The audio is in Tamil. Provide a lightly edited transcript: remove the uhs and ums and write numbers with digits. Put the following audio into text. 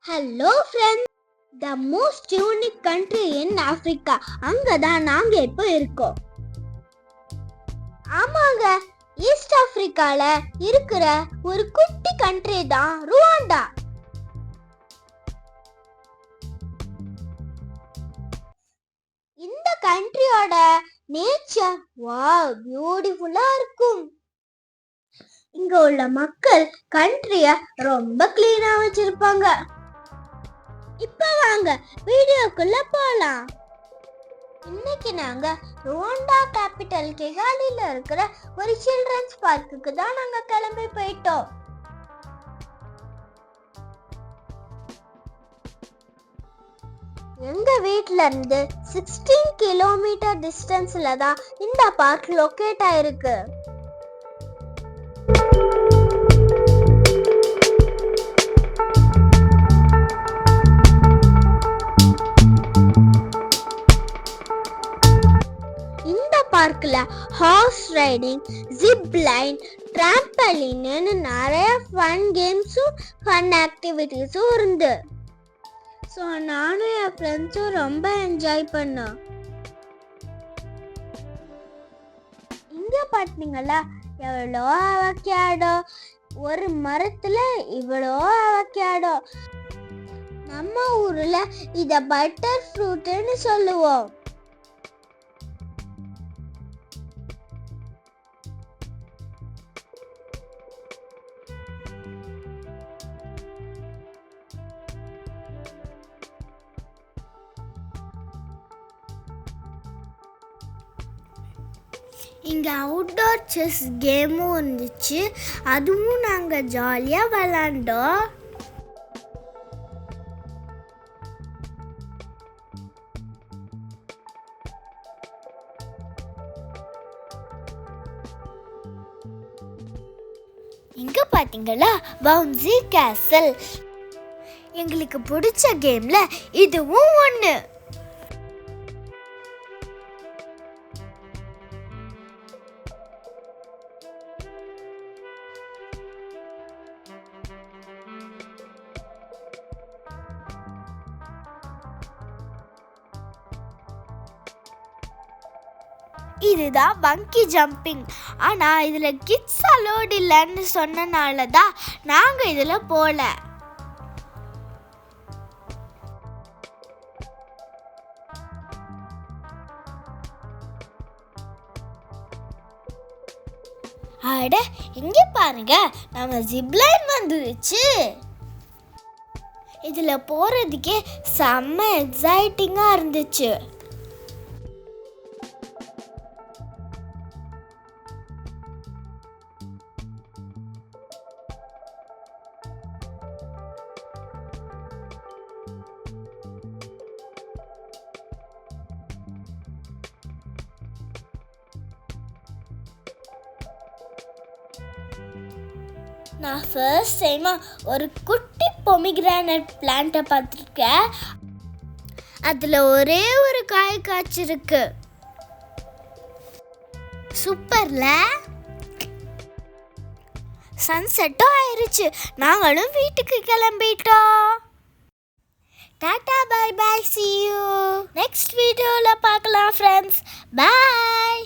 Hello friends, the most unique country in Africa. அங்கதான் நாங்க இப்போ இருக்கோம். ஆமாங்க, ஈஸ்ட் ஆப்பிரிக்கால இருக்கிற ஒரு குட்டி கண்ட்ரி தான் ருவாண்டா. இந்த கண்ட்ரியோட நேச்சர் பியூட்டிஃபுல்லா இருக்கும். இங்க உள்ள மக்கள் கண்ட்ரிய ரொம்ப கிளீனா வச்சிருப்பாங்க. இப்ப வாங்க வீடியோக்குள்ள போலாம். இன்னைக்கு நாங்க ருவாண்டா கேபிட்டல் கிகாலில இருக்கிற ஒரு சில்ட்ரன்ஸ் பார்க்குக்கு தான் நாங்க கிளம்பி போயிட்டோம். எங்க வீட்ல இருந்து 16 கிலோமீட்டர் டிஸ்டன்ஸ்ல தான் இந்த பார்க் லொகேட் ஆயிருக்கு. பார்க்ல ஹார்ஸ் ரைடிங், ஜிப் லைன், ட்ராம்பலின்னு நிறைய ஃபன் கேம்ஸும் ஃபன் ஆக்டிவிட்டீஸும் இருந்து. ஸோ நானும் என் ஃப்ரெண்ட்ஸும் ரொம்ப என்ஜாய் பண்ணோம். இங்கே பார்த்தீங்களா எவ்வளோ அவக்காடோ, ஒரு மரத்தில் இவ்வளோ அவக்காடோ. நம்ம ஊரில் இதை பட்டர் ஃப்ரூட்டுன்னு சொல்லுவோம். இங்கே அவுட்டோர் செஸ் கேமும் இருந்துச்சு. அதுவும் நாங்கள் ஜாலியாக விளாண்டோம். இங்கே பார்த்தீங்களா பவுன்சி கேசல். எங்களுக்கு பிடிச்ச கேமில் இதுவும் ஒன்று. இதுதான் பங்கி ஜம்பிங். ஆனால் இதில் கிட்ஸ் அலோட் இல்லைன்னு சொன்னனால தான் நாங்கள் இதில் போகல. அட இங்கே பாருங்க, நம்ம ஜிப்லைன் வந்துருச்சு. இதில் போகிறதுக்கே செம்ம எக்ஸைட்டிங்காக இருந்துச்சு. நான் ஃபர்ஸ்ட் டைமாக ஒரு குட்டி பொமிகிரானட் பிளான்ட்டை பார்த்துருக்கேன். அதில் ஒரே ஒரு காய் காய்ச்சிருக்கு. சூப்பர்ல. சன்செட்டும் ஆயிடுச்சு. நாங்களும் வீட்டுக்கு கிளம்பிட்டோம். Tata, bye bye, see you. Next வீடியோவில் பார்க்கலாம் ஃப்ரெண்ட்ஸ். பாய்.